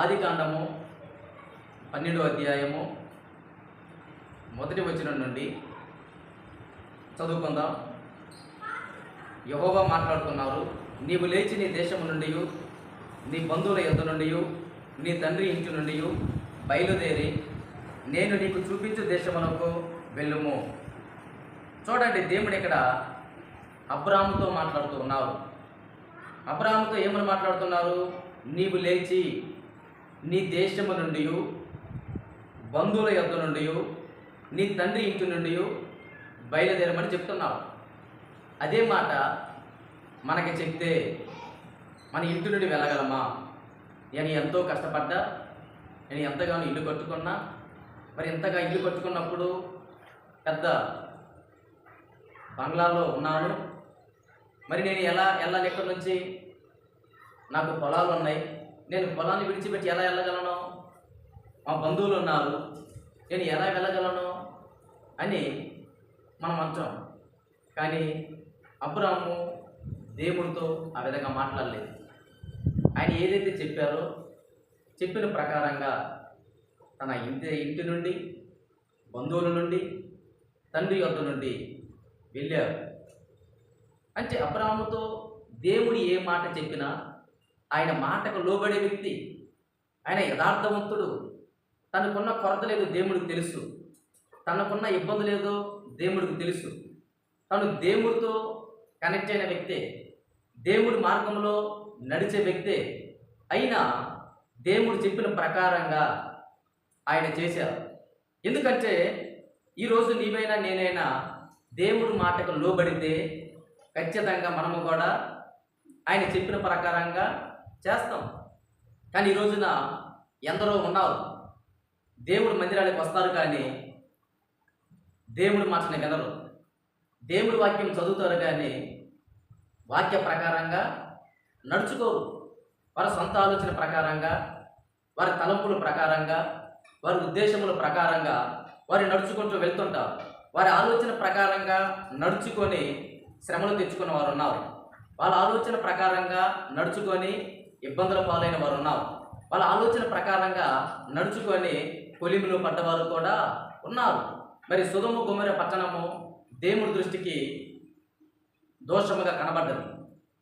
ఆదికాండము 12వ అధ్యాయము మొదటి వచనం నుండి చదువుకుందాం. యెహోవా మాట్లాడుతున్నారు. నీవు లేచి నీ దేశము నుండి, నీ బంధువుల యొద్ద నుండి, నీ తండ్రి ఇంటి నుండి బయలుదేరి నేను నీకు చూపించు దేశమునకు వెళ్ళుము. చూడండి, దేవుడు ఇక్కడ అబ్రాహాముతో మాట్లాడుతూ ఉన్నారు. అబ్రాహాముతో ఏమని మాట్లాడుతున్నారు? నీవు లేచి నీ దేశము నుండి, బంధువుల యొద్ద నుండి, నీ తండ్రి ఇంటి నుండి బయలుదేరమని చెప్తున్నావు. అదే మాట మనకి చెప్తే మన ఇంటి నుండి వెళ్ళగలమా? నేను ఎంతో కష్టపడ్డా, నేను ఎంతగానో ఇల్లు కట్టుకున్నా, మరి ఎంతగా ఇల్లు కట్టుకున్నప్పుడు పెద్ద బంగ్లాలో ఉన్నాను, మరి నేను ఎలా వెళ్ళాలి? ఎక్కడి నుంచి? నాకు పొలాలు ఉన్నాయి, నేను పొలాన్ని విడిచిపెట్టి ఎలా వెళ్ళగలను? మా బంధువులు ఉన్నారు, నేను ఎలా వెళ్ళగలను అని మనం అంటాం. కానీ అబ్రాహాము దేవుడితో ఆ విధంగా మాట్లాడలేదు. ఆయన ఏదైతే చెప్పారో చెప్పిన ప్రకారంగా తన ఇంటి నుండి, బంధువుల నుండి, తండ్రి యొద్ద నుండి వెళ్ళారు. అంటే అబ్రాహాముతో దేవుడు ఏ మాట చెప్పినా ఆయన మాటకు లోబడే వ్యక్తి. ఆయన యథార్థవంతుడు. తనకున్న కొరత లేదు దేవుడికి తెలుసు, తనకున్న ఇబ్బంది లేదో దేవుడికి తెలుసు. తను దేవుడితో కనెక్ట్ అయిన వ్యక్తే, దేవుడి మార్గంలో నడిచే వ్యక్తే. అయినా దేవుడు చెప్పిన ప్రకారంగా ఆయన చేశారు. ఎందుకంటే ఈరోజు నీవైనా నేనైనా దేవుడి మాటకు లోబడితే ఖచ్చితంగా మనము కూడా ఆయన చెప్పిన ప్రకారంగా చేస్తాం. కానీ ఈ రోజున ఎందరో ఉన్నారు, దేవుడి మందిరానికి వస్తారు కానీ దేవుడి మాటని వినరు, దేవుడి వాక్యం చదువుతారు కానీ వాక్య ప్రకారంగా నడుచుకోరు. వారి సొంత ఆలోచన ప్రకారంగా, వారి తలంపుల ప్రకారంగా, వారి ఉద్దేశముల ప్రకారంగా వారు నడుచుకుంటూ వెళ్తుంటారు. వారి ఆలోచన ప్రకారంగా నడుచుకొని శ్రమలు తెచ్చుకున్న వారు ఉన్నారు. వాళ్ళ ఆలోచన ప్రకారంగా నడుచుకొని ఇబ్బందుల పాలైన వారు ఉన్నారు. వాళ్ళ ఆలోచన ప్రకారంగా నడుచుకొని కొలిమిలో పడ్డవారు కూడా ఉన్నారు. మరి సొదొమ గొమొర్రా పట్టణము దేవుడి దృష్టికి దోషముగా కనబడ్డది,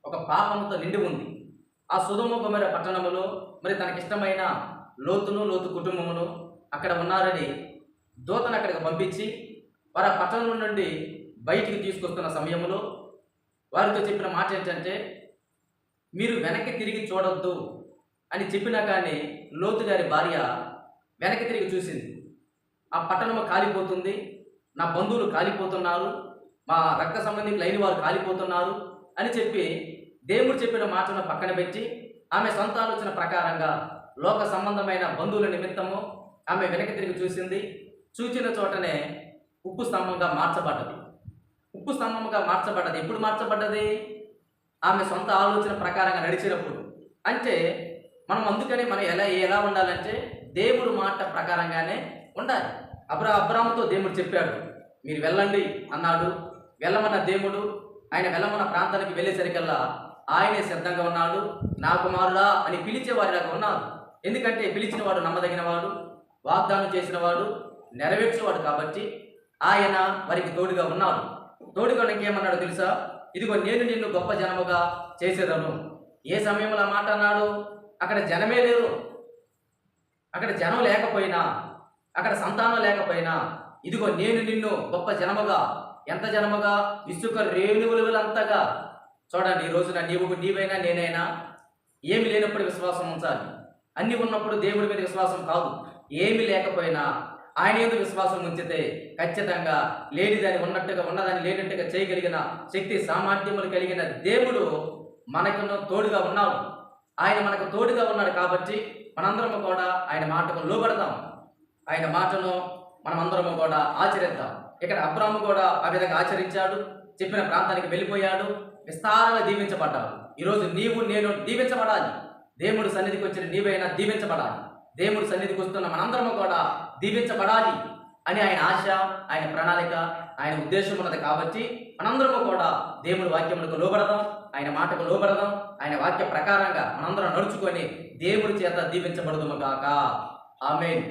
ఒక పాపంతో నిండి ఉంది. ఆ సొదొమ గొమొర్రా పట్టణములో మరి తనకిష్టమైన లోతు కుటుంబమును అక్కడ ఉన్నారని దూతను అక్కడికి పంపించి వారు ఆ పట్టణం నుండి బయటికి తీసుకొస్తున్న సమయంలో వారితో చెప్పిన మాట ఏంటంటే, మీరు వెనక్కి తిరిగి చూడొద్దు అని చెప్పినా కానీ లోతు గారి భార్య వెనక్కి తిరిగి చూసింది. ఆ పట్టణము కాలిపోతుంది, నా బంధువులు కాలిపోతున్నారు, మా రక్త సంబంధికులు అయిన వారు కాలిపోతున్నారు అని చెప్పి దేవుడు చెప్పిన మాటను పక్కన పెట్టి ఆమె సొంత ఆలోచన ప్రకారంగా లోక సంబంధమైన బంధువుల నిమిత్తము ఆమె వెనక్కి తిరిగి చూసింది. చూచిన చోటనే ఉప్పు స్తంభంగా మార్చబడ్డది. ఉప్పు స్తంభంగా మార్చబడ్డది. ఎప్పుడు మార్చబడ్డది? ఆమె సొంత ఆలోచన ప్రకారంగా నడిచినప్పుడు. అంటే మనం అందుకనే మనం ఎలా ఉండాలంటే దేవుడు మాట ప్రకారంగానే ఉండాలి. అబ్రాహాముతో దేవుడు చెప్పాడు, మీరు వెళ్ళండి అన్నాడు. వెళ్ళమన్న దేవుడు ఆయన వెళ్ళమన్న ప్రాంతానికి వెళ్ళేసరికల్లా ఆయనే సిద్ధంగా ఉన్నాడు. నా కుమారుడా అని పిలిచేవారిలాగా ఉన్నాడు. ఎందుకంటే పిలిచిన వాడు నమ్మదగిన వాడు, వాగ్దానం చేసిన వాడు, నెరవేర్చేవాడు. కాబట్టి ఆయన వారికి తోడుగా ఉన్నాడు. తోడుగా ఇంకేమన్నాడు తెలుసా? ఇదిగో నేను నిన్ను గొప్ప జనముగా చేసేదను. ఏ సమయంలో మాట అన్నాడు? అక్కడ జనమే లేరు, అక్కడ జనం లేకపోయినా, అక్కడ సంతానం లేకపోయినా, ఇదిగో నేను నిన్ను గొప్ప జనముగా, ఎంత జనముగా? ఇసుక రేణువులంతగా. చూడండి, ఈ రోజున నీవైనా నేనైనా ఏమి లేనప్పుడు విశ్వాసం ఉంచాలి. అన్నీ ఉన్నప్పుడు దేవుడి మీద విశ్వాసం కాదు. ఏమి లేకపోయినా ఆయన యందు విశ్వాసం ఉంచితే ఖచ్చితంగా లేనిదాన్ని ఉన్నట్టుగా, ఉన్నదాన్ని లేనట్టుగా చేయగలిగిన శక్తి సామర్థ్యములు కలిగిన దేవుడు మనకు తోడుగా ఉన్నాడు. ఆయన మనకు తోడుగా ఉన్నాడు కాబట్టి మనందరము కూడా ఆయన మాటకు లోబడతాం. ఆయన మాటను మనమందరము కూడా ఆచరిద్దాం. ఇక్కడ అబ్రాహాము కూడా ఆ విధంగా ఆచరించాడు. చెప్పిన ప్రాంతానికి వెళ్ళిపోయాడు, విస్తారంగా దీవించబడ్డాడు. ఈరోజు నీవు నేను దీవించబడాలి. దేవుడి సన్నిధికి వచ్చిన నీవైనా దీవించబడాలి. దేవుడి సన్నిధికి వస్తున్న మనందరము కూడా దీవించబడాలి అని ఆయన ఆశ, ఆయన ప్రణాళిక, ఆయన ఉద్దేశం ఉన్నది. కాబట్టి మనందరము కూడా దేవుడి వాక్యములకు లోబడదాం. ఆయన మాటకు లోబడదాం, ఆయన వాక్య ప్రకారంగా మనందరం నడుచుకొని దేవుడి చేత దీవించబడదుము గాక. ఆమేన్.